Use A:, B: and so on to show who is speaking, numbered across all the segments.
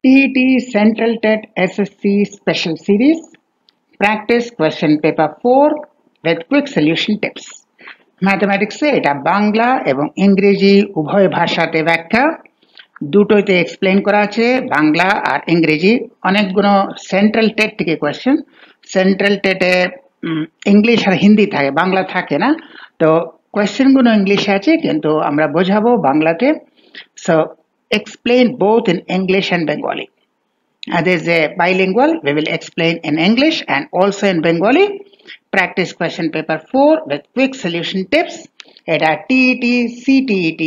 A: TET Central TET SSC Special Series Practice Question Paper 4 with Quick Solution Tips. ম্যাথমেটিক্সে এটা বাংলা এবং ইংরেজি উভয় ভাষাতে ব্যাখ্যা দুটোতে এক্সপ্লেইন করা আছে। বাংলা আর ইংরেজি অনেকগুলো সেন্ট্রাল টেট থেকে কোয়েশ্চেন। সেন্ট্রাল টেটে ইংলিশ আর হিন্দি থাকে, বাংলা থাকে না। তো কোয়েশ্চেনগুলো ইংলিশে আছে কিন্তু আমরা বোঝাবো বাংলাতে। So explain both in English and Bengali. There's a bilingual, we will explain in English and also in Bengali. Practice question paper 4 with quick solution tips. এটা TET, CTET,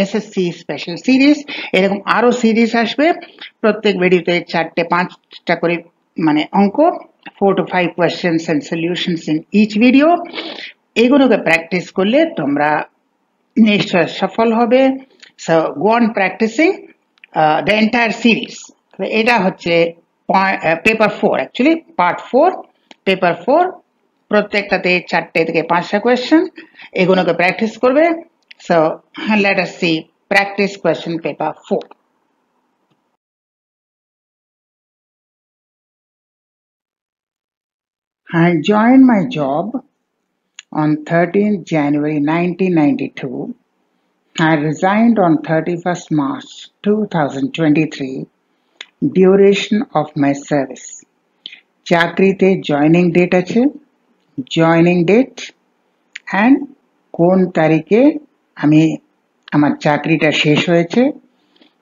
A: SSC special series, এরকম আরো series আসবে। প্রত্যেক ভিডিওতে 4-5টা করে মানে অঙ্ক, 4 to 5 questions and solutions in each video. এগুলোকে প্র্যাকটিস করলে তোমরা নিশ্চয় সফল হবে। So go on practicing the entire series. এটা হচ্ছে পেপার 4, অ্যাকচুয়ালি পার্ট 4, পেপার 4। প্রত্যেকটাতে 4 থেকে 5টা কোয়েশ্চেন, এগুলোকে প্র্যাকটিস করবে। So let us see practice question paper 4. I joined my job on 13th January 1992. I resigned on 31st March 2023. Duration of my service. চাকরিতে joining date আছে, joining date and কোন তারিখে আমি আমার চাকরিটা শেষ হয়েছে।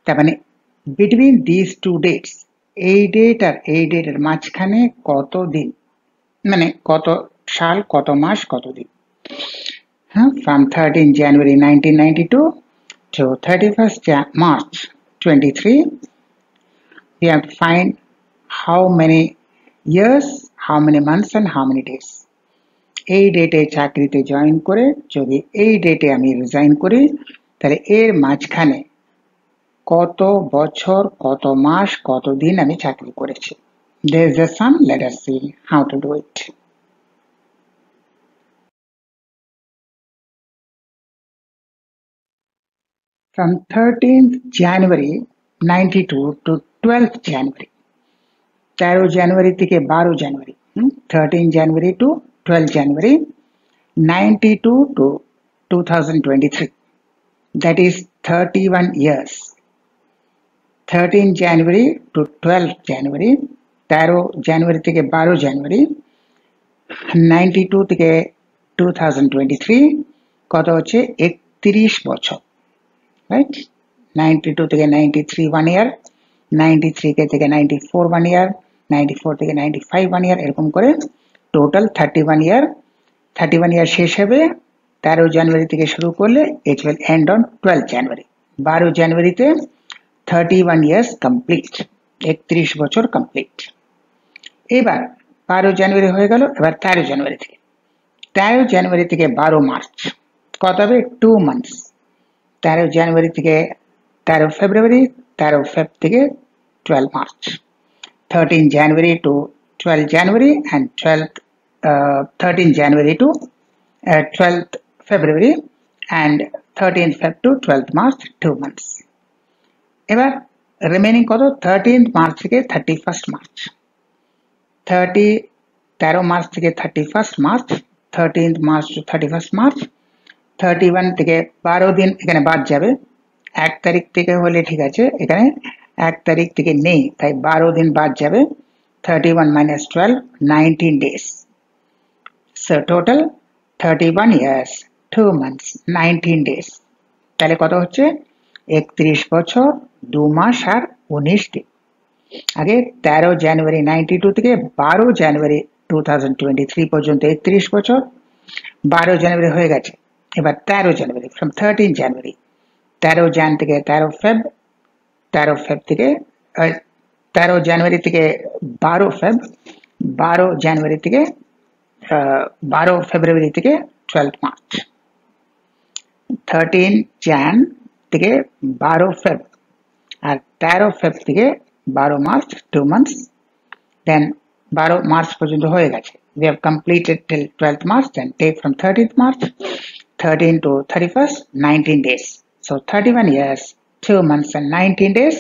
A: তার মানে বিটুইন দিস টু ডেটস, এই ডেট আর এই ডেটের মাঝখানে কত দিন, মানে কত সাল, কত মাস, কত দিন। From 13 January 1992 to 31st March 23, we have to find how many years, how many months and how many days. এই ডেটে চাকরিতে জয়েন করে যদি এই ডেটে আমি রিজাইন করি, তাহলে এর মাঝখানে কত বছর, কত মাস, কত দিন আমি চাকরি করেছি। There is a sum. Let us see how to do it. From 13th January 92 to 12th January, 13 জানুয়ারি থেকে 12 জানুয়ারি, 13 January to 12 January, 92 to 2023, that is 31 years. 13 January to 12 January, 13 জানুয়ারি থেকে 12 জানুয়ারি, 92 থেকে 2023 কত হচ্ছে 31 বছর, রাইট? 92 থেকে 93 1 ইয়ার, 93 থেকে 94 1 ইয়ার, 94 থেকে 95 1 ইয়ার, এরকম করে টোটাল 31 ইয়ার। 31 ইয়ার শেষ হবে 13 জানুয়ারি থেকে শুরু করলে it will end on 12 জানুয়ারি। 12 জানুয়ারিতে 31 ইয়ার্স কমপ্লিট, 31 বছর কমপ্লিট। এবার 12 জানুয়ারি হয়ে গেল, এবার 13 জানুয়ারি থেকে 13 জানুয়ারি থেকে 12 মার্চ কত হবে 2 মান্থস। 13 জানুয়ারি থেকে 13 ফেব্রুয়ারি, 13 ফেব থেকে 12 March. 13 January to 12 January and 13 January to 12th February and 13th Feb to 12th March, 2 months. এবার রিমেইনিং কত 13th মার্চ থেকে 31st মার্চ, 13 মার্চ থেকে 31st March, 13th March to 31st March, 31 থেকে 12 দিন এখানে বাদ যাবে। 1 তারিখ থেকে হলে ঠিক আছে, এখানে 1 তারিখ থেকে নেই, তাই 12 দিন বাদ যাবে। 31 minus 12, 19 days. So total 31 years, 2 months, 19 days. তাহলে কত হচ্ছে 31 বছর 2 মাস আর 19 দিন। আগে 13 জানুয়ারি 92 থেকে 12 জানুয়ারি 2023 পর্যন্ত 31 বছর, 12 জানুয়ারি হয়ে গেছে। এবার 13 জানুয়ারি, from 13 জানুয়ারি, 13 জান থেকে 13 ফেব, 13 ফেব থেকে 13 জানুয়ারি থেকে 12 ফেব, 12 জানুয়ারি থেকে 12 ফেব্রুয়ারি থেকে 12 মার্চ, 13 জান থেকে 12 ফেব আর 13 ফেব থেকে 12 মার্চ, 2 মান্থস। দেন 12 মার্চ পর্যন্ত হয়ে গেছে। We have completed till 12th March, then take from 13th March, 13 to 31st, 19 days. So 31 years, 2 months and 19 days.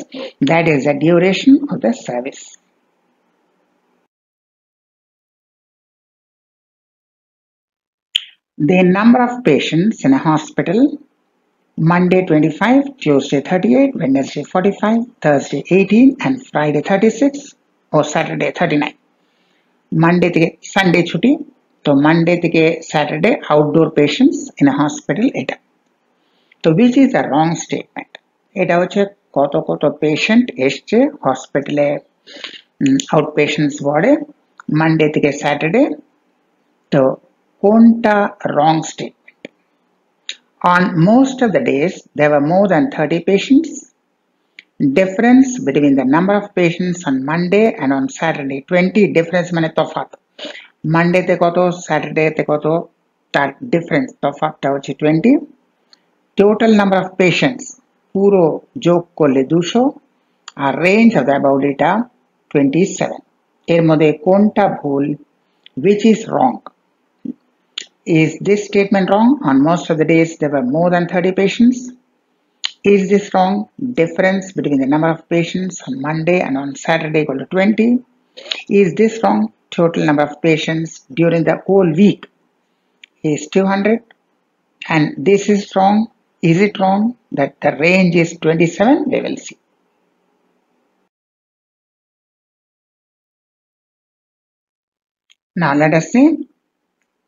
A: That is the duration of the service. The number of patients in a hospital: Monday 25, Tuesday 38, Wednesday 45, Thursday 18, and Friday 36 or Saturday 39. Monday থেকে Sunday ছুটি, তো Monday থেকে Saturday outdoor patients in a hospital এটা। তো which is a wrong statement? এটা হচ্ছে কত কত পেশেন্ট এসছে হসপিটালে আউটপেশেন্টস ওয়ার্ডে মানডে থেকে স্যাটারডে, তো কোনটা wrong statement? On most of the days there were more than 30 patients. Difference between the number of patients on Monday and on Saturday 20. Difference মানে তফাৎ, মানডে তে কত স্যাটারডে তে কত তার ডিফারেন্স তফাৎটা হচ্ছে 20। টোটাল নাম্বার অফ পেশেন্টস পুরো যোগ করলে 200 আর রেঞ্জ অফ দ্য অ্যাবাউট 27। এর মধ্যে কোনটা ভুল? which is wrong? Is this statement wrong? On most of the days there were more than 30 patients. Is this wrong? Difference between the number of patients on Monday and on Saturday equal to 20. Is this wrong? Total number of patients during the whole week is 200. And this is wrong. Is it wrong that the range is 27? We will see. Now let us see.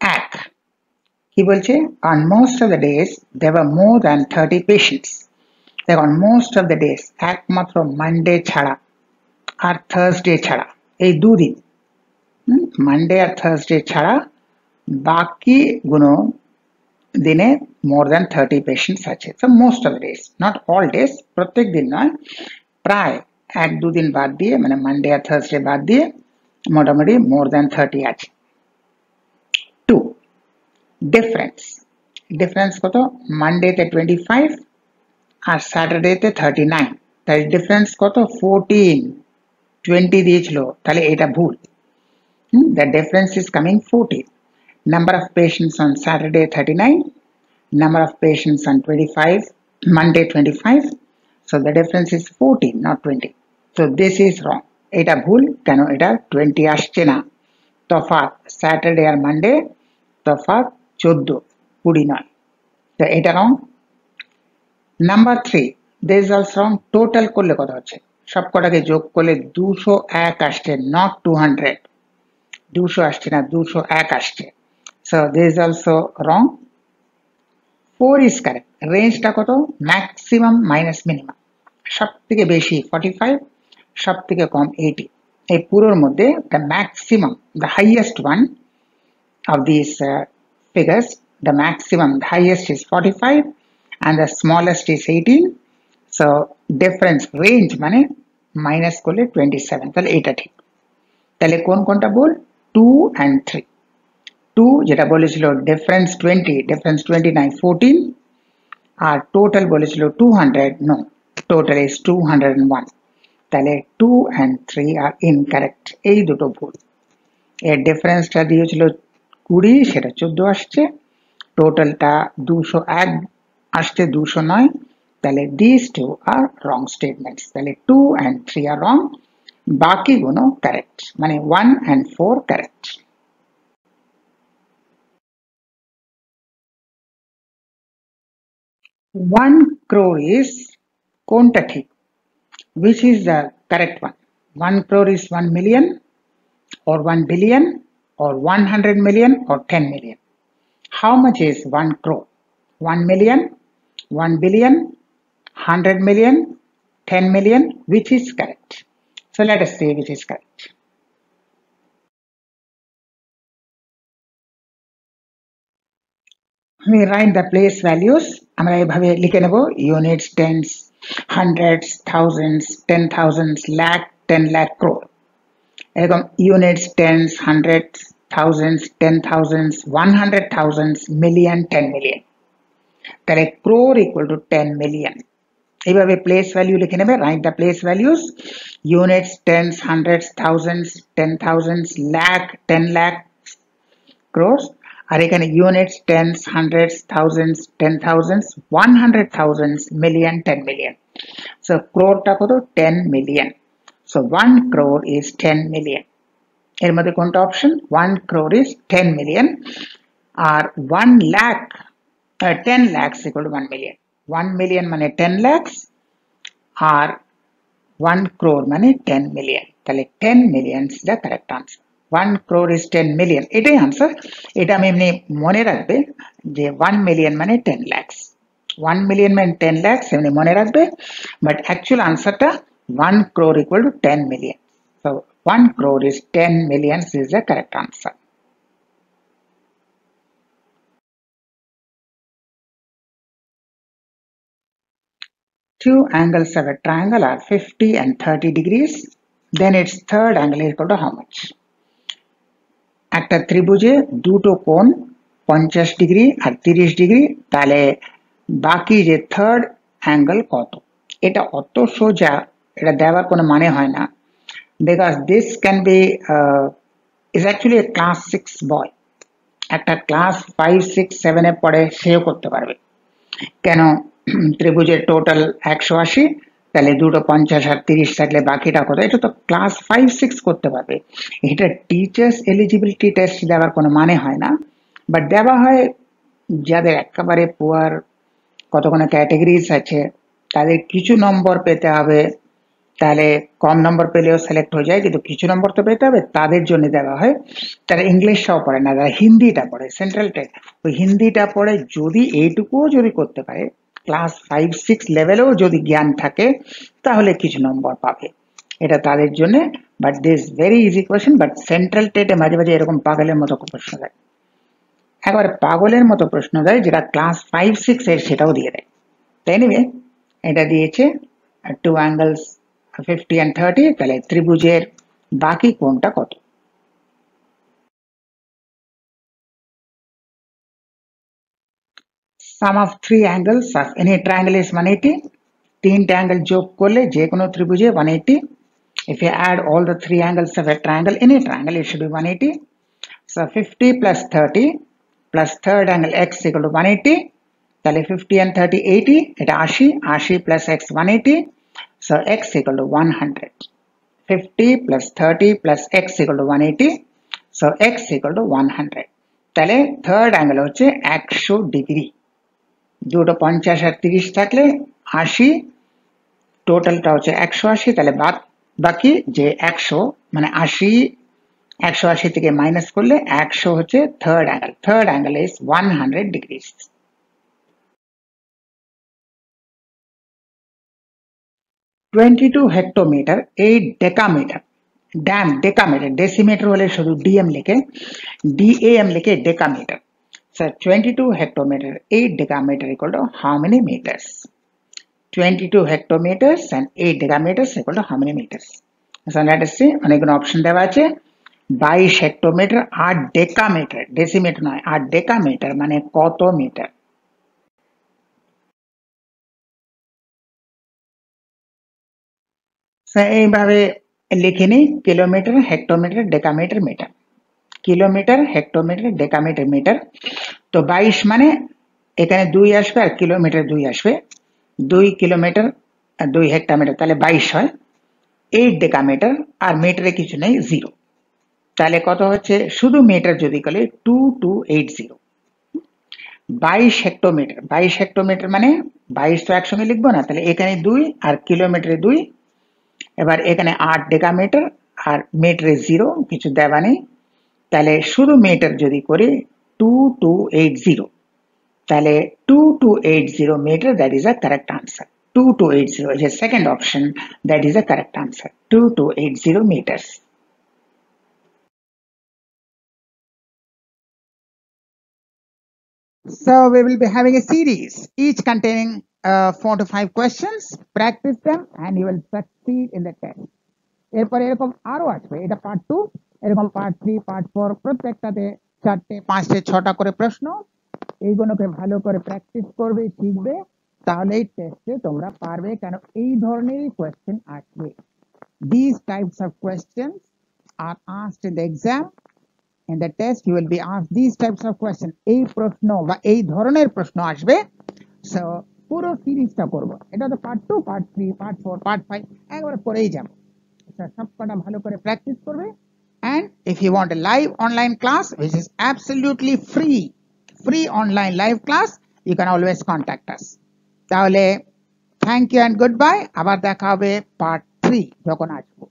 A: At. He বলছে on most of the days there were more than 30 patients. দেখুন most of the days একমাত্র Monday ছাড়া আর Thursday ছাড়া, এই দুদিন Monday আর Thursday ছাড়া বাকিগুলো দিনে more than 30 patients আছে। so most of the days, not all days, প্রত্যেক দিন নয়, প্রায় এক দুদিন বাদ দিয়ে মানে মানডে আর থার্সডে বাদ দিয়ে মোটামুটি more than 30 আছে। 2. ডিফারেন্স। ডিফারেন্স কত? মানডেতে 25 আর স্যাটারডেতে 39, তাই ডিফারেন্স কত? 14। 20 দিয়েছিল, তাহলে এটা ভুল। The difference is coming 14. Number of patients on Saturday 39, number of patients on 25, Monday 25, so the difference is 14 not 20. So this is wrong. এটা ভুল কেন? এটা 20 আসছে না, তফাৎ স্যাটারডে আর মানডে তফাৎ 14, 20 নয়, তো এটা wrong. Number 3, this is also wrong. Total করলে কত হচ্ছে? সব কটাকে যোগ করলে 201 আসছে, not 200। 200 আসছে না, 201 আসছে। So this is also wrong. 4 is correct. রেঞ্জটা কত? Maximum minus minimum. সব থেকে বেশি 45, সব থেকে কম 80। এই পুরোর মধ্যে the maximum, the highest one of these figures, the maximum, the highest is 45 and the smallest is 18. So difference range মানে মাইনাস করলে 27, তাহলে এটা ঠিক। তাহলে কোন কোনটা বল? 2 and 3। 2 যেটা বলেছিল ডিফারেন্স 20, ডিফারেন্স 29 14, আর টোটাল বলেছিল 200, নো, টোটাল ইজ 201। তাহলে 2 and 3 আর ইনকারেক্ট, এই দুটো ভুল। এর ডিফারেন্সটা দিয়েছিল 20, সেটা 14 আসছে, টোটালটা 201 আসছে, 200 নয়, তাহলে these two are wrong statements। তাহলে 2 and 3 are wrong, বাকিগুলো কারেক্ট, মানে 1 and 4 correct. One crore is কোনটা ঠিক? Which is the correct one? 1 crore is 1 million or 1 billion or 100 million or 10 million. How much is 1 crore? 1 million, 1 billion, 100 million, 10 million? Which is correct? So let us see which is correct. We write the place values. আমরা এভাবে লিখে নেব units, tens, hundreds, thousands, 10,000, lakh, 10 lakh, crore। এরকম units, tens, hundreds, thousands, 10,000s, 100,000s, million, 10 million। তাহলে crore equal to 10 million। এইভাবে place value লিখে নেবে, right the place values, units, tens, hundreds, thousands, 10,000s, lakh, 10 lakh, crores. আর এখানে units, tens, hundreds, thousands, 10,000s, 100,000s, million, 10 million। So crore টা কত 10 million. So 1 crore is 10 million. এর মধ্যে কোনটা অপশন? 1 crore is 10 million আর 1 lakh 10 lakhs equal to 1 million. 1 million মানে 10 lakhs আর 1 crore মানে 10 million. তাহলে 10 million is the correct answer. 1 crore is 10 million. এটাই আনসার। এটা আমি এমনি মনে রাখবে যে 1 million মানে 10 lakhs. 1 million মানে 10 lakhs এমনি মনে রাখবে, বাট অ্যাকচুয়াল আনসারটা 1 crore equal to 10 million. So 1 crore is 10 million is the correct answer. Two angles of a triangle are 50 and 30 degrees. Then its third angle is equal to how much? একটা ত্রিভুজে দুটো কোণ 50 degree আর 30 degree, তাহলে বাকি যে third angle কত? এটা অত সোজা, এটা দেওয়ার কোনো মানে হয় না, because this can be is actually A class 6 বয়। একটা ক্লাস 5, 6, 7 এ পড়ে সেও করতে পারবে। কেন? ত্রিভুজের টোটাল 180, তাহলে দুটো 50 আর 30 থাকলে বাকিটা কত? এটা তো ক্লাস 5, 6 করতে পারবে। এটা টিচার্স এলিজিবিলিটি টেস্ট দেওয়ার কোনো মানে হয় না, বাট দেওয়া হয় যাদের একেবারে পুয়ার, কতগুলো ক্যাটাগরিজ আছে, তাদের কিছু নম্বর পেতে হবে, তাহলে কম নম্বর পেলেও সিলেক্ট হয়ে যায়, কিন্তু কিছু নম্বর তো পেতে হবে, তাদের জন্য দেওয়া হয়। তারা ইংলিশটাও পড়ে না, তারা হিন্দিটা পড়ে, সেন্ট্রাল টেট ওই হিন্দিটা পড়ে যদি এইটুকুও যদি করতে পারে, ক্লাস 5, 6 লেভেলেও যদি জ্ঞান থাকে, তাহলে কিছু নম্বর পাবে, এটা তাদের জন্য। But this very easy question, but central টেটে মাঝে মাঝে এরকম পাগলের মতো প্রশ্ন দেয়, একবারে পাগলের মতো প্রশ্ন দেয়, যেটা ক্লাস 5, 6 এর সেটাও দিয়ে দেয়। তাই নিবে এটা দিয়েছে 2 angles 50 and 30, তাহলে ত্রিভুজের বাকি কোণটা কত? Sum of 3 angles of any triangle is 180. তিনটা অ্যাঙ্গেল যোগ করলে যে কোনো ত্রিভুজে 180. If you add all the 3 angles of a triangle, any triangle, it should be 180. So 50 plus 30 plus third angle x equal to 180. তাহলে 50 and 30 80, এটা 80, 80 plus x 180. So x equal to 100. 50 plus 30 plus x equal to 180. So x equal to 100. তাহলে third angle হচ্ছে 100 degree. দুটো 50 আর 30 থাকলে 80, টোটালটা হচ্ছে 180, তাহলে বাকি যে 100 মানে 80, 180 থেকে মাইনাস করলে 100 হচ্ছে third angle. Third angle is 100 degrees. 22 hectometer 8 decameter, dam decameter, decimeter হলে শুধু ডিএম লিখে, ডিএম লিখে decameter. So 22 hectometer 8 decameter equal to how many meters? 22 hectometers and 8 decameters equal to how many meters? So let us see, অনেকগুলো option দেওয়া আছে। 22 hectometer 8 decametre, decimetre নয়, 8 decametre মানে কত মিটার? এইভাবে লিখে নিই, kilometer, hectometer, decameter, meter. Kilometer, hectometer, decameter, meter. তো 22 মানে এখানে 2 আসবে আর কিলোমিটার 2 আসবে, 2 কিলোমিটার আর 2 হেক্টোমিটার, তাহলে 22 হয়। 8 ডেকামিটার আর মিটারে কিছু নেই, 0, তাহলে কত হচ্ছে? শুধু মিটার যদি করে 2280। 22 হেক্টোমিটার, 22 হেক্টোমিটার মানে 22 তো একসঙ্গে লিখবো না, তাহলে এখানে 2 আর কিলোমিটারে 2, এবার এখানে 8 ডেকামিটার আর মিটারে 0, কিছু দেওয়া নেই, তাহলে শুধু মিটার যদি করি 2280, তাহলে 2280 meter, that is a correct answer. 2280 is a second option, that is a correct answer. 2280 meters. So we will be having a series, each containing 4 to 5 questions. Practice them and you will succeed in the test. এরপর এরকম আরো আসবে, এটা part 2, এরকম part 3, part 4, প্রত্যেকটাতে 4টে 5টে 6টা করে প্রশ্ন। এইগুলোকে ভালো করে প্র্যাকটিস করবে, শিখবে, তাহলেই টেস্টে তোমরা পারবে, কেন এই ধরনেরই কোয়েশ্চেন আসবে। These types of questions are asked in the exam. In the test you will be asked these types of questions. এই প্রশ্ন বা এই ধরনের প্রশ্ন আসবে। So পুরো সিরিজটা করব। এটা তো পার্ট 2, পার্ট 3, পার্ট 4, পার্ট 5 একবারে করেই যাব। আচ্ছা, সবকটা ভালো করে প্র্যাকটিস করবে। And if you want a live online class which is absolutely free online live class, you can always contact us. তাহলে thank you and goodbye. আবার দেখা হবে পার্ট 3 যখন আসবো।